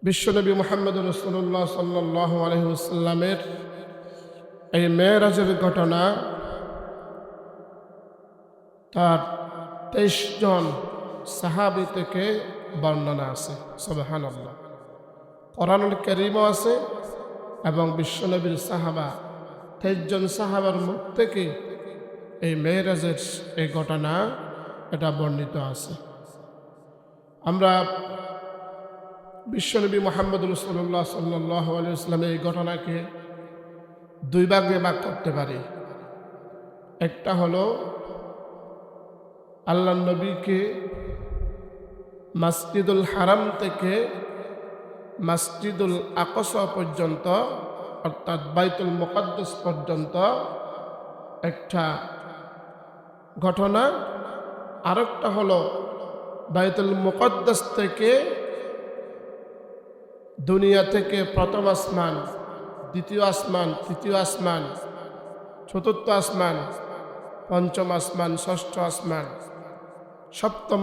বিশ্বনবী মুহাম্মদ রাসূলুল্লাহ সাল্লাল্লাহু আলাইহি ওয়াসাল্লামের এই মেরাজের ঘটনা তার 23 জন সাহাবী থেকে বর্ণনা আছে। সুবহানাল্লাহ। কোরআনুল কারীমও আছে এবং বিশ্বনবীর সাহাবা 23 জন সাহাবার মুখ থেকে এই মেরাজের এই ঘটনা এটা বর্ণিত আছে। আমরা বিশ্বনবী মুহাম্মদ রাসূলুল্লাহ সাল্লাল্লাহু আলাইহি ওয়াসাল্লামের এই ঘটনাকে দুই ভাগে ভাগ করতে পারি। একটা হলো আল্লাহর নবীকে মসজিদুল হারাম থেকে মসজিদুল আকসা পর্যন্ত অর্থাৎ বাইতুল মুকাদ্দাস পর্যন্ত একটা ঘটনা, আরেকটা হলো বাইতুল মুকাদ্দাস থেকে দুনিয়া থেকে প্রথম আসমান, দ্বিতীয় আসমান, তৃতীয় আসমান, চতুর্থ আসমান, পঞ্চম আসমান, ষষ্ঠ আসমান, সপ্তম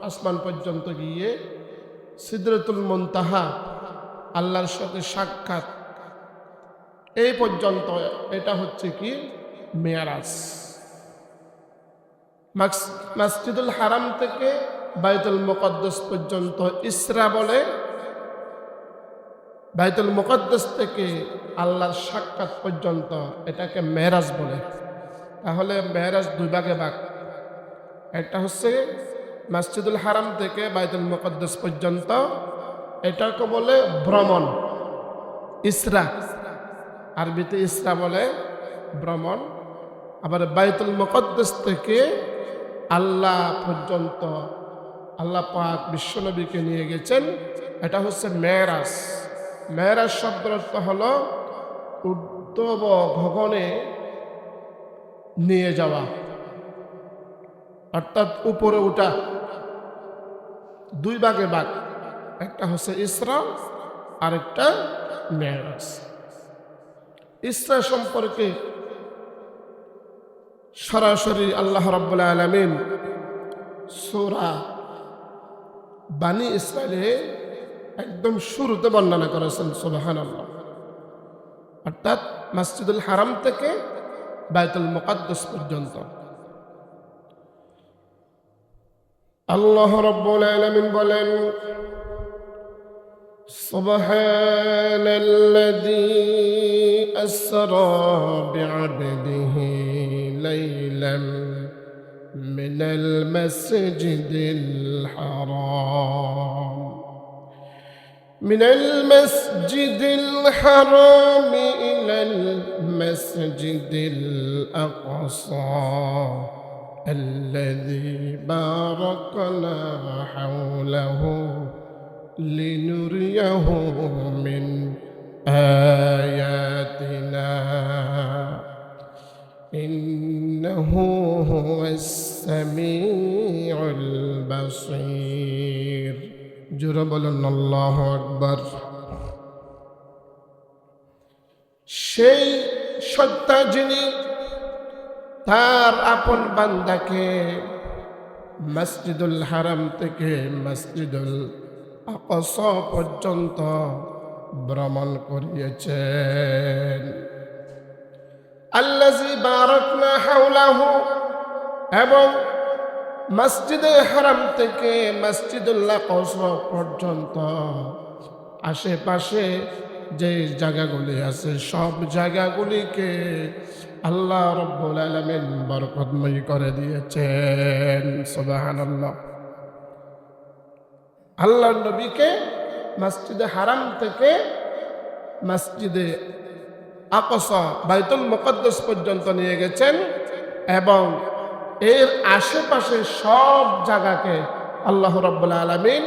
আসমান পর্যন্ত গিয়ে সিদরাতুল মুনতাহা আল্লাহর সাথে সাক্ষাৎ, এই পর্যন্ত এটা হচ্ছে কি মেরাজ। মসজিদুল হারাম থেকে বাইতুল মুকাদ্দাস পর্যন্ত ইসরা বলে, বাইতুল মুকাদ্দাস থেকে আল্লাহর সাক্ষাৎ পর্যন্ত এটাকে মেরাজ বলে। তাহলে মেরাজ দুই ভাগে ভাগ। একটা হচ্ছে মসজিদুল হারাম থেকে বাইতুল মুকাদ্দাস পর্যন্ত, এটাকে বলে ভ্রমণ, ইসরা, আরবিতে ইসরা বলে ভ্রমণ। আবার বাইতুল মুকাদ্দাস থেকে আল্লাহ পর্যন্ত আল্লাহ পাক বিশ্বনবীকে নিয়ে গেছেন, এটা হচ্ছে মেরাজ। মেরাজ শব্দের অর্থ হলো ঊর্ধ্ব গগনে নিয়ে যাওয়া, অর্থাৎ উপরে উঠা। দুই ভাগে ভাগ, একটা হচ্ছে ইসরা আর একটা মেরাজ। ইসরা সম্পর্কে সরাসরি আল্লাহ রাব্বুল আলামিন সূরা বানী ইসরাইলে একদম শুরুতে বর্ণনা করেছেন। সুবহানাল্লাহ। অর্থাৎ মসজিদুল হারাম থেকে বাইতুল মুকাদ্দাস পর্যন্ত আল্লাহ রাব্বুল আলামিন বলেন, সুবহানাল্লাযী আসরা বি'আবদিহি লাইলাম মিনাল মাসজিদিল হারাম من المسجد الحرام إلى المسجد الأقصى الذي باركنا حوله لنريه من آياتنا إنه هو السميع البصير। জোরে বলুন আল্লাহু আকবার। সেই সত্তা যিনি তার আপন বান্দাকে মসজিদুল হারাম থেকে মসজিদুল আকসা পর্যন্ত ভ্রমণ করিয়েছেন। আল্লাযী বারাকনা হাওলাহু, এবং মসজিদে হারাম থেকে মসজিদুল আকসা পর্যন্ত আশেপাশে যে জায়গাগুলি আছে সব জায়গাগুলিকে আল্লাহ রাব্বুল আলামিন বরকতময় করে দিয়েছেন। সুবহানাল্লাহ। আল্লাহর নবীকে মসজিদে হারাম থেকে মসজিদে আকসা বাইতুল মুকাদ্দাস পর্যন্ত নিয়ে গেছেন এবং এর আশেপাশে সব জায়গাকে আল্লাহ রাব্বুল আলামিন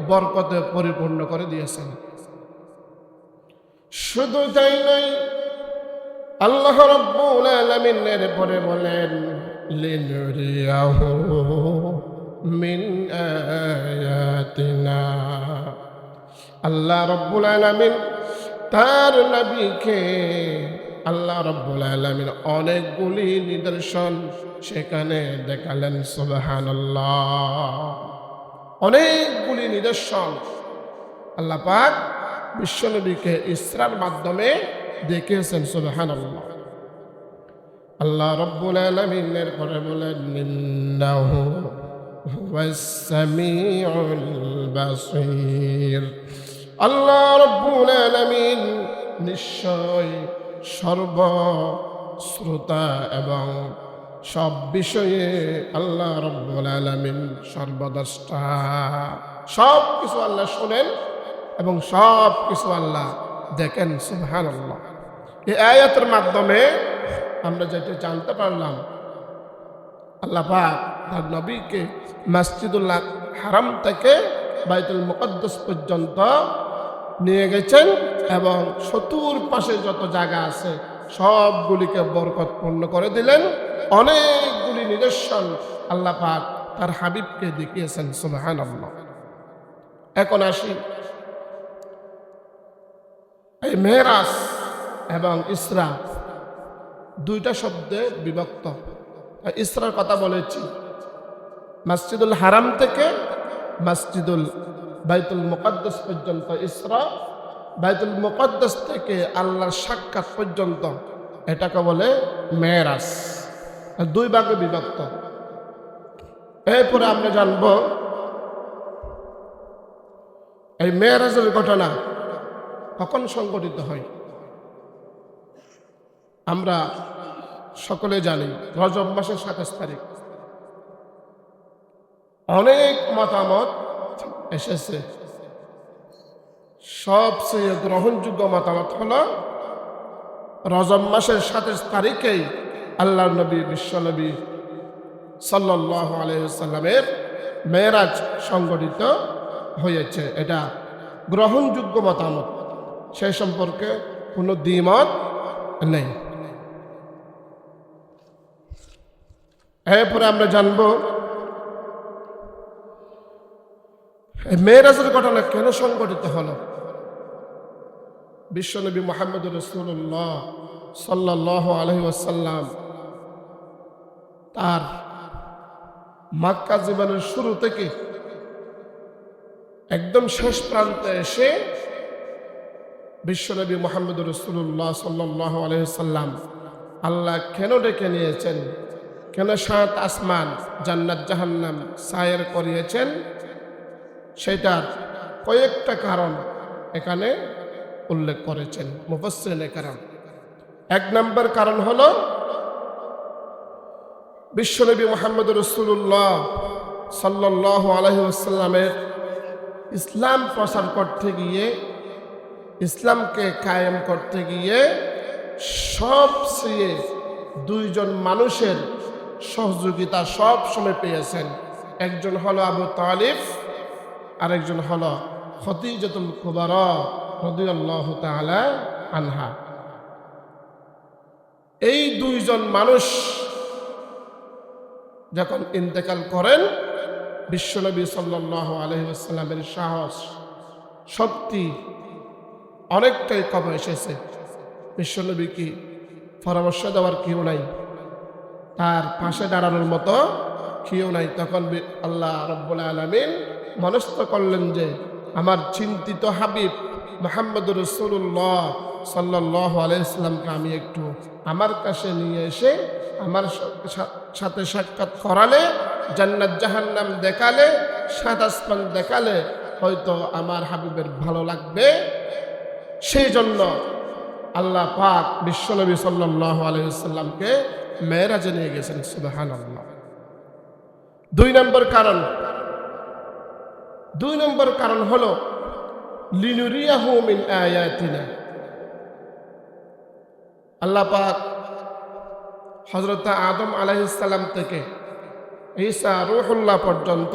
বরকতে পরিপূর্ণ করে দিয়েছেন। শুধু তাই নয়, আল্লাহ রাব্বুল আলামিন এরপরে বলেন, লিনুরিয়াহু মিন আয়াতিনা। আল্লাহ রাব্বুল আলামিন তার নবীকে আল্লাহ রাব্বুল আলামিন অনেকগুলি নিদর্শন সেখানে দেখালেন। সুবহানাল্লাহ। অনেকগুলি নিদর্শন আল্লাহ পাক বিশ্বনবীকে ইসরার মাধ্যমে দেখিয়েছেন। সুবহানাল্লাহ। আল্লাহ রাব্বুল আলামিনের পরে বলেন ইন্নাহু হুয়াস সামিউল বাসীর। আল্লাহ রাব্বুল আলামিন নিশ্চয় সর্বশ্রোতা এবং সব বিষয়ে আল্লাহ রাব্বুল আলামিন সর্বদ্রষ্টা। সব কিছু আল্লাহ শোনেন এবং সব কিছু আল্লাহ দেখেন। সুবহানাল্লাহ। এই আয়াতের মাধ্যমে আমরা যেটা জানতে পারলাম, আল্লাহ পাক তার নবীকে মসজিদুল হারাম থেকে বাইতুল মুকদ্দাস পর্যন্ত নিয়ে গেছেন এবং ৭০ পাশে যত জায়গা আছে সবগুলিকে বরকতপূর্ণ করে দিলেন। অনেকগুলি নিদর্শন আল্লাহ পাক তার হাবিবকে দেখিয়েছেন। সুবহানাল্লাহ। এখন আসি, এই মেরাজ এবং ইসরা দুইটা শব্দে বিভক্ত। ইসরার কথা বলেছি, মসজিদুল হারাম থেকে মসজিদুল বাইতুল মুকদ্দাস পর্যন্ত ইসরা, বাইতুল মুকদ্দাস থেকে আল্লাহর সাক্ষাৎ পর্যন্ত এটাকে বলে মেরাজ। দুই ভাগে বিভক্ত। এরপরে আমরা জানব এই মেরাজের ঘটনা কখন সংঘটিত হয়। আমরা সকলে জানি রজব মাসের ২৭ তারিখ। অনেক মতামত এসেছে, সবচেয়ে গ্রহণযোগ্য মতামত হলো রজব মাসের ২৭ তারিখেই আল্লাহর নবী বিশ্বনবী সাল্লাল্লাহু আলাইহি ওয়াসাল্লামের মেরাজ সংঘটিত হয়েছে। এটা গ্রহণযোগ্য মতামত, সেই সম্পর্কে কোনো দ্বিমত নেই। এরপরে আমরা জানব মেরাজের ঘটনা কেন সংঘটিত হলো। বিশ্বনবী মুহাম্মদুর রাসূলুল্লাহ সাল্লাল্লাহু আলাইহি ওয়াসাল্লাম তার মক্কা জীবনের শুরু থেকে একদম শেষ প্রান্তে এসে বিশ্বনবী মুহাম্মদুর রাসূলুল্লাহ সাল্লাল্লাহু আলাইহি ওয়াসাল্লাম আল্লাহ কেন ডেকে নিয়েছেন, কেন ৭ আসমান জান্নাত জাহান্নাম সায়ের করিয়েছেন, সেটার কয়েকটা কারণ এখানে উল্লেখ করেছেন মুফাসসিরিনে কেরাম। ১ নম্বর কারণ হলো বিশ্বনবী মুহাম্মদুর রাসূলুল্লাহ সাল্লাল্লাহু আলাইহি ওয়াসাল্লামের ইসলাম প্রচার করতে গিয়ে, ইসলামকে কায়েম করতে গিয়ে সবচেয়ে দুইজন মানুষের সহযোগিতা সব সময় পেয়েছেন। একজন হলো আবু তালিব, আরেকজন হলো খদিজাতুল কুবরা রাদিয়াল্লাহু তাআলা আনহা। এই দুইজন মানুষ যখন ইন্তেকাল করেন, বিশ্বনবী সাল্লাল্লাহু আলাইহি ওয়াসাল্লামের সাহস শক্তি অনেকটাই কমে এসেছে। বিশ্বনবী কি পরামর্শ দেওয়ার কেউ নাই, তার পাশে দাঁড়ানোর মতো কেউ নাই। তখন আল্লাহ রাব্বুল আলামিন মনস্থ করলেন যে আমার চিন্তিত হাবিব মুহাম্মদুর রাসূলুল্লাহ সাল্লাল্লাহু আলাইহি ওয়াসাল্লামকে আমি একটু আমার কাছে নিয়ে এসে আমার সাথে সাক্ষাৎ করালে, জান্নাত জাহান্নাম দেখালে, ৭ আসমান দেখালে হয়তো আমার হাবিবের ভালো লাগবে। সেই জন্য আল্লাহ পাক বিশ্বনবী সাল্লাল্লাহু আলাইহি ওয়াসাল্লামকে মেরাজে নিয়ে গেছেন। সুবহানাল্লাহ। ২ নম্বর কারণ হলো লিনুরিয়াহু মিন আয়াতিনা। আল্লাহ পাক হযরত আদম আলাইহিস সালাম থেকে ঈসা রূহুল্লাহ পর্যন্ত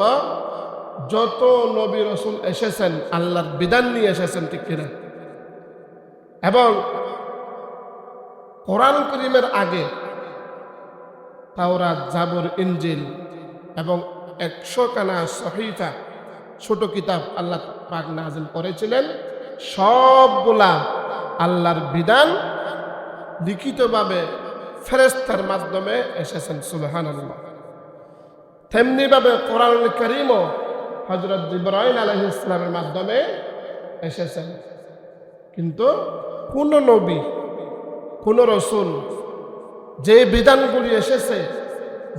যত নবী রাসূল এসেছেন আল্লাহর বিধান নিয়ে এসেছেন, ঠিক কিনা? এবং কোরআন কারীমের আগে তাওরাত, জাবুর, ইনজিল এবং ১০০ খানা সহিফা ছোট কিতাব আল্লাহ পাক নাযিল করেছিলেন। সবগুলা আল্লাহর বিধান লিখিতভাবে ফেরেশতার মাধ্যমে এসেছেন। সুবহানাল্লাহ। তেমনিভাবে কোরআনুল কারীমও হযরত জিবরাইল আলাইহিস সালামের মাধ্যমে এসেছেন, কিন্তু কোন নবী কোন রসুল যে বিধানগুলি এসেছে,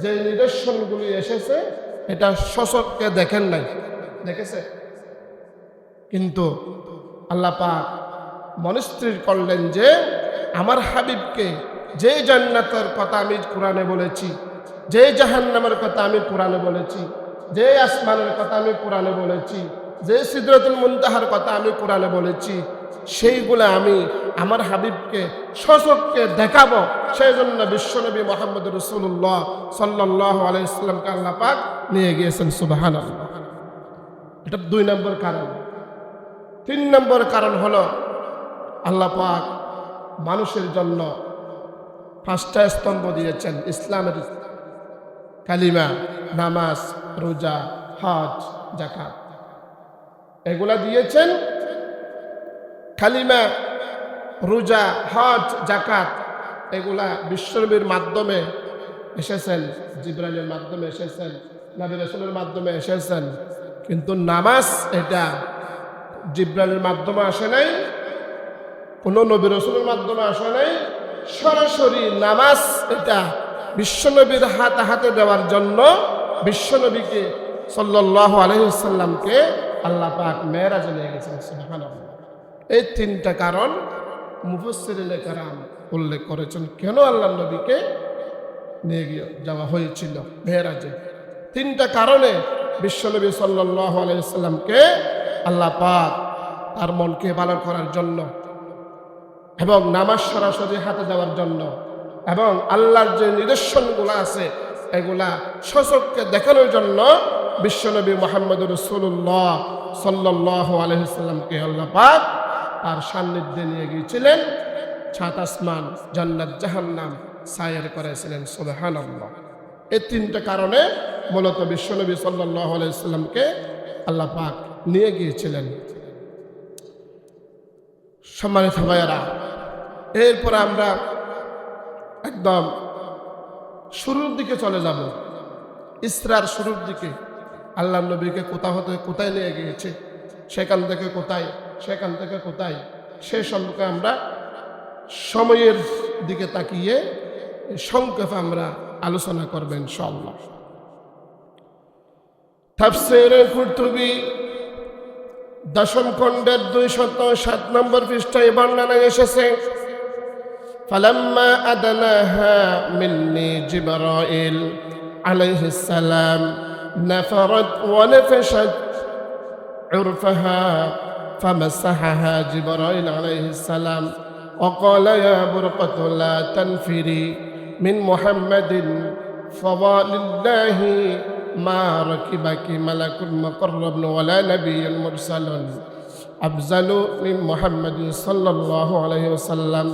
যে নিদর্শনগুলি এসেছে, এটা সশককে দেখেন নাই, দেখেছে? কিন্তু আল্লাহ পাক মনস্থির করলেন যে আমার হাবিবকে যে জান্নাতের কথা আমি কোরআনে বলেছি, যে জাহান্নামের কথা আমি কোরআনে বলেছি, যে আসমানের কথা আমি কোরআনে বলেছি, যে সিদরাতুল মুনতাহার কথা আমি কোরআনে বলেছি, সেইগুলো আমি আমার হাবিবকে সশককে দেখাবো। সেই জন্য বিশ্বনবী মুহাম্মদ রাসূলুল্লাহ সাল্লাল্লাহু আলাইহি ওয়াসাল্লামকে আল্লাহ পাক নিয়ে গিয়েছেন। সুবহানাল্লাহ। এটা 2 নম্বর কারণ। 3 নম্বর কারণ হলো আল্লাহ পাক মানুষের জন্য 5টা স্তম্ভ দিয়েছেন ইসলামের, কালিমা, নামাজ, রোজা, হজ, যাকাত। এগুলা দিয়েছেন। কালিমা, রোজা, হজ, যাকাত এগুলা বিশ্বনবীর মাধ্যমে এসেছেন, জিবরাইলের মাধ্যমে এসেছেন, নবী রাসূলের মাধ্যমে এসেছেন। কিন্তু নামাজ এটা জিবরাইলের মাধ্যমে আসে নাই, কোনো নবী রাসূলের মাধ্যমে আসে নাই। সরাসরি নামাজ এটা বিশ্বনবীর হাতে হাতে দেওয়ার জন্য বিশ্বনবীকে সাল্লাল্লাহু আলাইহি ওয়াসাল্লামকে আল্লাহ পাক মেরাজে নিয়ে গেছেন। সুবহানাল্লাহ। এই 3টা কারণ মুফাসসিরিনে কেরাম উল্লেখ করেছেন কেন আল্লাহ নবীকে নিয়ে যাওয়া হয়েছিল মেরাজে। 3টা কারণে বিশ্বনবী সাল্লাল্লাহু আলাইহি ওয়াসাল্লামকে আল্লাহ পাক তার মনকে ভালো করার জন্য এবং নামাজ সরাসরি হাতে দেওয়ার জন্য এবং আল্লাহর যে নিদর্শনগুলো আছে এগুলা সশককে দেখানোর জন্য বিশ্বনবী মুহাম্মদ রাসূলুল্লাহ সাল্লাল্লাহু আলাইহি ওয়াসাল্লামকে আল্লাহ পাক তার সান্নিধ্যে নিয়ে গিয়েছিলেন। 7 আসমান, জান্নাত, জাহান্নাম সায়ের করেছিলেন। সুবহানাল্লাহ। এই 3টা কারণে মূলত বিশ্বনবী সাল্লাল্লাহু আলাইহি ওয়াসাল্লামকে আল্লাহ পাক নিয়ে গিয়েছিলেন। সম্মানিত ভাইয়েরা, এরপর আমরা একদম শুরুর দিকে চলে যাব। ইসরার শুরুর দিকে আল্লাহ নবীকে কোথা হতে কোথায় নিয়ে গিয়েছে, সেখান থেকে কোথায়, সেখান থেকে কোথায়, সে সম্পর্কে আমরা সময়ের দিকে তাকিয়ে সংক্ষেপে আমরা আলোচনা করবেন ইনশাআল্লাহ। তাফসীরে কুরতুবী 10ম খণ্ডের 207 নম্বর পৃষ্ঠায় বর্ণনা এসেছে, ফালাম্মা আদনাহা মিন্নি জিবরাইল আলাইহিস সালাম নাফারাত ওয়া নাফাশাত উরফাহা ফামাসাহাহা জিবরাইল আলাইহিস সালাম وقال يا برقة لا تنفري من محمد فوالله ما ركبك ملك مقرب ولا نبي مرسل أفضل من محمد صلى الله عليه وسلم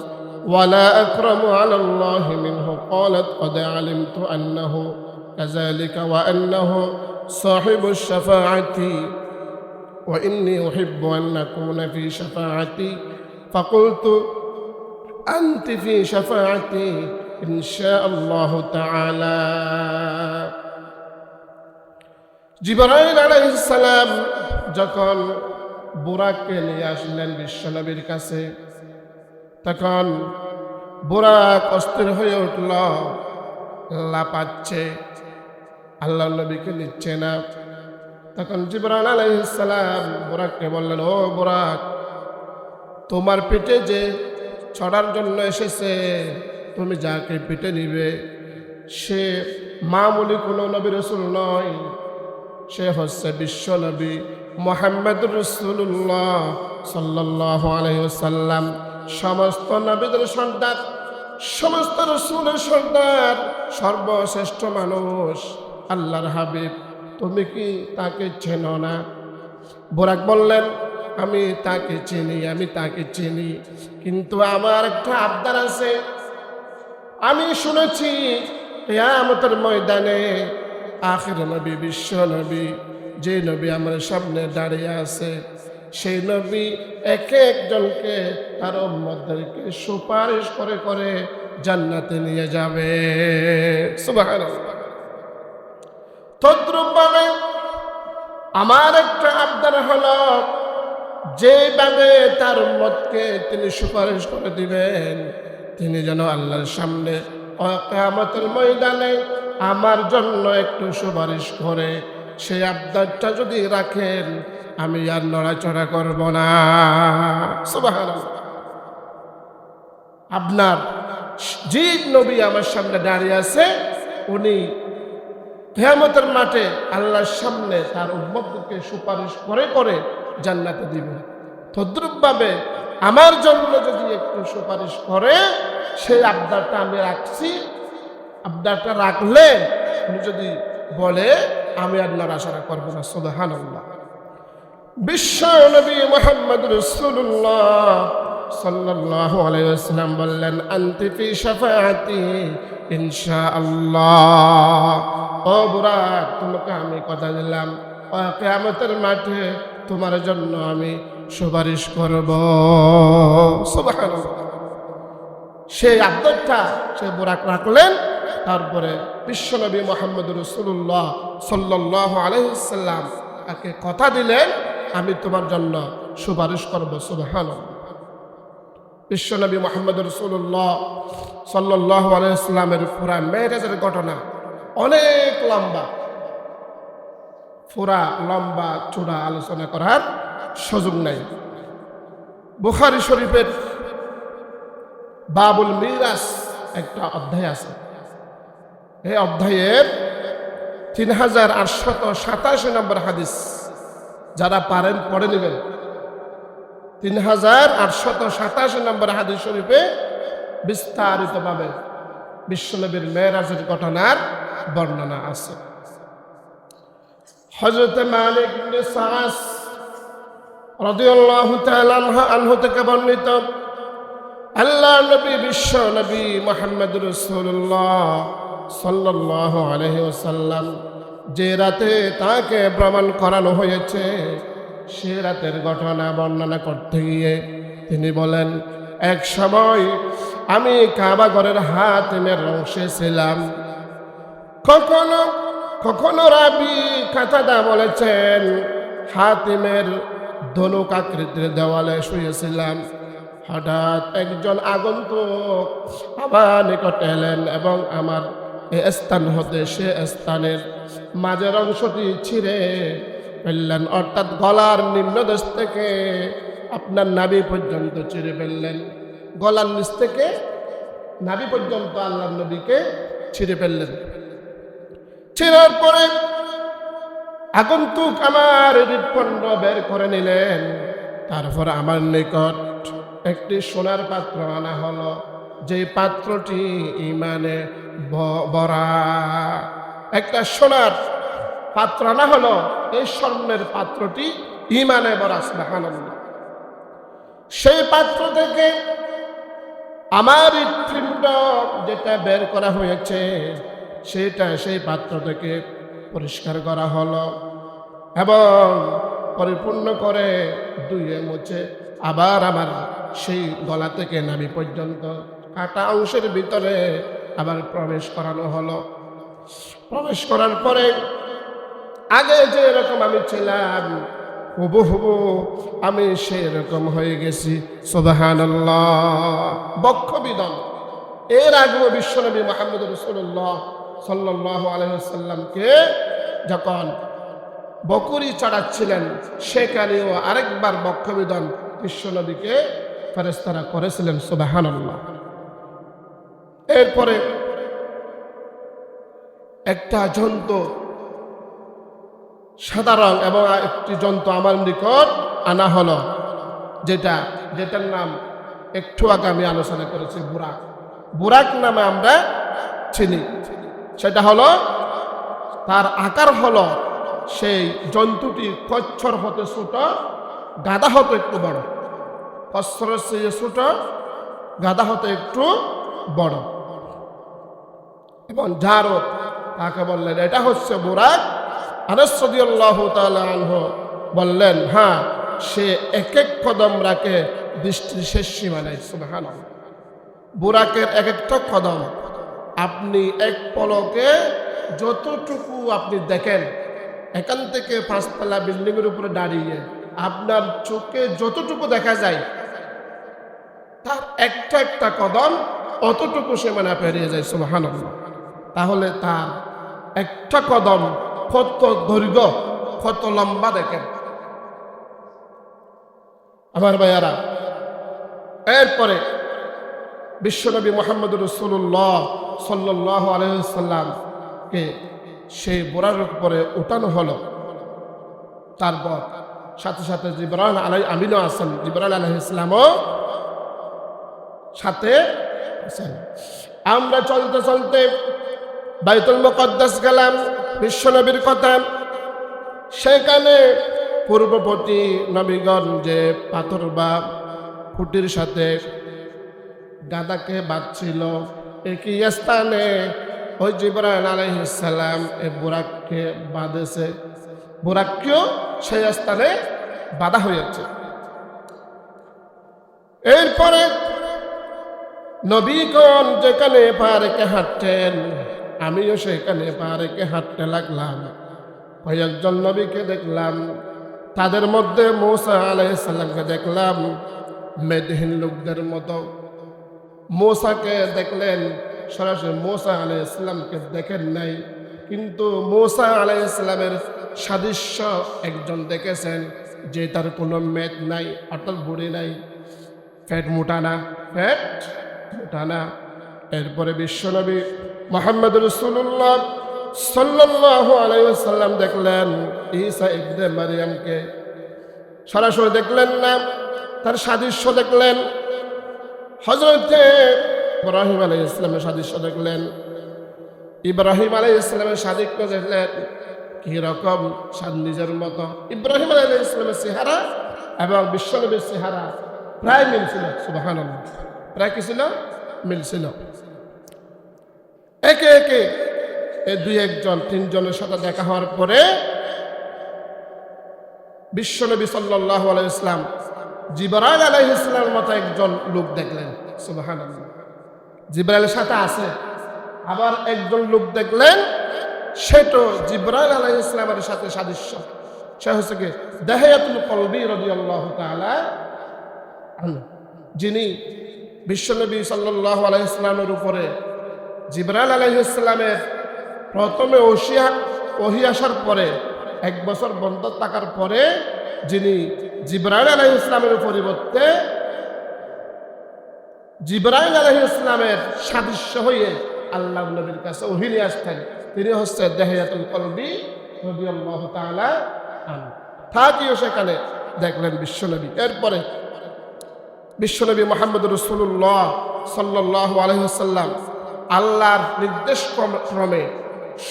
ولا أكرم على الله منه. قالت قد علمت أنه كذلك وأنه صاحب الشفاعة وإني أحب أن أكون في شفاعتي. فقلت أنت في شفاعتي إن شاء الله تعالى. জিবরাইল আলাইহিস সালাম যখন বুরাককে নিয়ে আসলেন বিশ্বনবীর কাছে, তখন বুরাক অস্থির হয়ে উঠল, লাপাচ্ছে, আল্লাহ নবীকে নিচ্ছে না। তখন জিবরাইল আলাইহিস সালাম বুরাককে বললেন, ও বুরাক, তোমার পেটে যে চড়ার জন্য এসেছে, তুমি যাকে পেটে নিবে সে মামুলি কোনো নবী রাসূল নয়, সে হচ্ছে বিশ্বনবী মুহাম্মদুর রাসূলুল্লাহ সাল্লাল্লাহু আলাইহি ওয়াসাল্লাম। সমস্ত নবীদের সর্দার, সমস্ত রাসূলের সর্দার, সর্বশ্রেষ্ঠ মানুষ আল্লাহর হাবিব, তুমি কি তাকে চেনো না? বুরাক বললেন, আমি তাকে চিনি, আমি তাকে চিনি, কিন্তু আমার একটা আবদার আছে। আমি শুনেছি কিয়ামতের ময়দানে আখির নবী, বিশ্ব নবী, যে নবী আমার সামনে দাঁড়িয়ে আছে, সেই নবী এক একজনকে তার উম্মতদেরকে সুপারিশ করে করে জান্নাতে নিয়ে যাবে। সুবহানাল্লাহ। তদ্রূপভাবে আমার একটা আবদার হলো, যেভাবে তার উম্মতকে তিনি সুপারিশ করে দিবেন, তিনি যেন আল্লাহর সামনে কিয়ামতের ময়দানে আমার জন্য একটু সুপারিশ করে, সেই আবদারটা যদি রাখেন আমি আর নড়াচড়া করব না। সুবহানাল্লাহ। আপনার যে নবী আমার সামনে দাঁড়িয়ে আছে, উনি কিয়ামতের মাঠে আল্লাহর সামনে তার উম্মতকে সুপারিশ করে করে জান্নাতে দিবেন। তদ্রূপভাবে আমার জন্য যদি একটু সুপারিশ করে, সেই আবদারটা আমি রাখছি। আবদারটা রাখলে উনি যদি বলে আমি আর নড়াচড়া করব না। সুবহানাল্লাহ। বিশ্ব নবী মুহাম্মদ রাসূলুল্লাহ সাল্লাল্লাহু আলাইহি ওয়াসাল্লাম বললেন, আনতি ফি শাফাআতি ইনশাআল্লাহ। ও বুরাক, তোমাকে আমি কথা দিলাম, কিয়ামতের মাঠে তোমার জন্য আমি সুপারিশ করব। সুবহানাল্লাহ। সেই আবদারটা সে বুরাক রাখলেন। তারপরে বিশ্বনবী মুহাম্মদ রাসূলুল্লাহ সাল্লাল্লাহু আলাইহি ওয়াসাল্লাম তাকে কথা দিলেন, আমি তোমার জন্য সুপারিশ করব। সুবহানাল্লাহ। বিশ্বনবী মুহাম্মদ রাসূলুল্লাহ সাল্লাল্লাহু আলাইহি ওয়াসাল্লামের পুরা মেরাজের ঘটনা অনেক লম্বা, পুরা লম্বা চূড়া আলোচনা করার সুযোগ নাই। বুখারী শরীফের বাবুল মিরাজ একটা অধ্যায় আছে। এই অধ্যায়ের 3887 নম্বর হাদিস, যারা পারেন পড়ে নেবেন। 3887 নম্বর হাদিস শরীফে বিস্তারিতভাবে বিশ্বনবীর মেরাজের ঘটনার বর্ণনা আছে। হযরত মালিক ইবনে সাআস রাদিয়াল্লাহু তাআলা আনহু থেকে বর্ণিত, আল্লাহর নবী বিশ্ব নবী মুহাম্মদ রাসূলুল্লাহ সাল্লাল্লাহু আলাইহি ওয়াসাল্লাম যে রাতে তাকে ভ্রমণ করানো হয়েছে, সে রাতের ঘটনা বর্ণনা করতে গিয়ে তিনি বলেন, এক সময় আমি কাবা ঘরের হাতিমের অংশে ছিলাম। কখনো কখনো রাবি কাতাদা বলেছেন, হাতিমের ধনুক আকৃতির দেওয়ালে শুয়েছিলাম। হঠাৎ একজন আগন্তুক আমার নিকট এলেন এবং আমার স্থান হতে সে স্থানের মাঝের অংশটি ছিঁড়ে ফেললেন, অর্থাৎ গলার নিম্নদেশ থেকে আপনার নাভি পর্যন্ত ছিঁড়ে ফেললেন। গলার নিচ থেকে নাভি পর্যন্ত আল্লাহর নবীকে ছিঁড়ে ফেললেন। ছিঁড়ার পরে আগন্তুক আমার হৃৎপিণ্ড বের করে নিলেন। তারপর আমার নিকট একটি সোনার পাত্র আনা হলো, যে পাত্রটি ইমানে ভরা। একটা সোনার পাত্র আনা হলো, এই স্বর্ণের পাত্রটি ইমানে ভরা। সুবহানাল্লাহ। সেই পাত্র থেকে আমার হৃৎপিণ্ড যেটা বের করা হয়েছে, সেটা সেই পাত্র থেকে পরিষ্কার করা হলো এবং পরিপূর্ণ করে ধুয়ে মুছে আবার আমার সেই গলা থেকে নাভি পর্যন্ত কাটা অংশের ভিতরে আবার প্রবেশ করানো হলো। প্রবেশ করার পরে আগে যে এরকম আমি ছিলাম, হুবহু আমি সেরকম হয়ে গেছি। সুবহানাল্লাহ। বক্ষবিদন। এর আগেও বিশ্বনবী মুহাম্মদ রাসূলুল্লাহ সাল্লাল্লাহু আলাইহি ওয়াসাল্লামকে যখন বকুরি চড়াচ্ছিলেন, সেখানেও আরেকবার বক্ষবিদন বিশ্বনবীকে ফেরেশতারা করেছিলেন। সুবহানাল্লাহ। এরপরে একটা জন্তু সাদা রং এবং একটি জন্তু আমার নিকট আনা হলো, যেটার নাম একটু আগে আমি আলোচনা করেছি, বুরাক। বুরাক নামে আমরা চিনি। সেটা হলো, তার আকার হলো, সেই জন্তুটি কচ্ছর হতে ছোট, গাধা হতে একটু বড়। কচ্ছরের চেয়ে ছোট, গাধা হতে একটু বড়। এবং যারও তাকে বললেন এটা হচ্ছে বুরাক। আনাস রাদিয়াল্লাহু তাআলা আনহু বললেন, হ্যাঁ, সে এক এক কদম রাখে দৃষ্টির শেষ সীমা নাই। সুবহানাল্লাহ। বুরাকের এক একটা কদম আপনি এক পলকে যতটুকু আপনি দেখেন, এখান থেকে 5তলা বিল্ডিং এর উপরে দাঁড়িয়ে আপনার চোখে যতটুকু দেখা যায় তার একটা একটা কদম অতটুকু সীমানা পেরিয়ে যায় সুবহানাল্লাহ। তাহলে তার একটা কদম কত দৈর্ঘ্য, কত লম্বা দেখেন আমার ভাইয়ারা। এরপরে বিশ্বনবী মুহাম্মদ রাসূলুল্লাহ সাল্লাল্লাহু আলাইহি ওয়াসাল্লামকে সেই বোরার উপরে উঠানো হলো। তারপর সাথে সাথে জিবরাইল আমিনও আছেন, জিবরাইল আলাইহিস সালামও সাথে আছেন। আমরা চলতে চলতে বাইতুল মুকাদ্দাস গেলাম, বিশ্বনবীর কথা। সেখানে পূর্ববর্তী নবীগণ যে পাথর বা খুঁটির সাথে গাদাকে বাঁধছিল, একই স্থানে ওই জিবরাইল আলাইহিস সালাম এই বুরাককে বাঁধেছে, বুরাককেও সেই স্থানে বাঁধা হয়েছে। এরপরে নবীগণ যেখানে পা রেখে হাঁটতেন, আমিও সেখানে পা রেখে হাঁটতে লাগলাম। কয়েকজন নবীকে দেখলাম, তাদের মধ্যে মূসা আলাইহিস সালামকে দেখলাম মেদহীন লোকদের মতো। মূসাকে দেখলেন, সরাসরি মূসা আলাইহিস সালামকে দেখেন নাই, কিন্তু মূসা আলাইহিস সালামের সাদৃশ্য একজন দেখেছেন, যে তার কোনো মেদ নাই, অর্থাৎ বুড়ি নাই, পেট মোটা না, পেট মোটা না। এরপরে বিশ্বনবী মুহাম্মদ রাসূলুল্লাহ সাল্লাল্লাহু আলাইহি ওয়াসাল্লাম দেখলেন ঈসা ইবনে মারইয়ামকে, সরাসরি দেখলেন না, তার সাদৃশ্য দেখলেন। হযরত ইব্রাহিম আলাইহিস সালামের সাদৃশ্য দেখলেন, ইব্রাহিম আলাইহিস সালামের সাদৃশ্য দেখলেন কি রকম, নিজের মতো। ইব্রাহিম আলাইহিস সালামের চেহারা এবং বিশ্বনবীর চেহারা প্রায় মিলছিল, সুবহানাল্লাহ, প্রায় কি ছিল, মিলছিল। একে একে এই দুই একজন তিনজনের সাথে দেখা হওয়ার পরে বিশ্বনবী সাল্লাল্লাহু আলাইহি ওয়াসাল্লাম জিবরাইল আলাইহিস সালামের মতো একজন লোক দেখলেন, সুবহানাল্লাহ। জিবরাইলের সাথে আছে, আবার একজন লোক দেখলেন, সেটা জিবরাইল আলাইহিস সালামের সাথে সাদৃশ্য। সে হচ্ছে কি দাহিয়াতুল কলবি রাদিয়াল্লাহু তাআলা আনহু, যিনি বিশ্বনবী সাল্লাল্লাহু আলাইহি ওয়াসাল্লামের উপরে জিবরাইল আলাইহিস সালামের প্রথমে ওহী আসার পরে 1 বছর বন্ধ থাকার পরে যিনি জিবরাইল আলাইহিস সালামের পরিবর্তে জিবরাইল আলাইহিস সালামের সাদৃশ্য হয়ে আল্লাহ নবীর কাছে ওহী নিয়ে আসতেন, তিনি হচ্ছে দাহিয়াতুল কলবি রাদিয়াল্লাহু তাআলা আনহু। থাকিও সেখানে দেখলেন বিশ্বনবী। এরপরে বিশ্বনবী মুহাম্মদ রাসূলুল্লাহ সাল্লাল্লাহু আলাইহি ওয়াসাল্লাম আল্লাহর নির্দেশ ক্রমে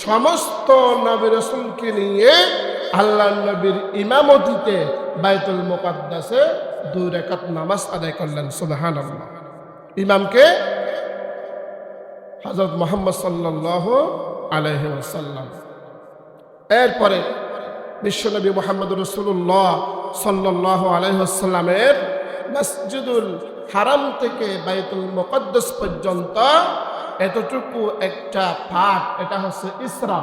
সমস্ত নবী রাসূলকে নিয়ে আল্লাহর নবীর ইমামতিতে বাইতুল মুকাদ্দাসে 2 রাকাত নামাজ আদায় করলেন, সুবহানাল্লাহ। ইমামকে হযরত মুহাম্মদ সাল্লাল্লাহু আলাইহি ওয়াসাল্লাম। এরপরে বিশ্বনবী মুহাম্মদ রাসূলুল্লাহ সাল্লাল্লাহু আলাইহি ওয়াসাল্লামের মসজিদুল হারাম থেকে বাইতুল মুকাদ্দাস পর্যন্ত এতটুকু একটা পাঠ, এটা হচ্ছে ইসরা।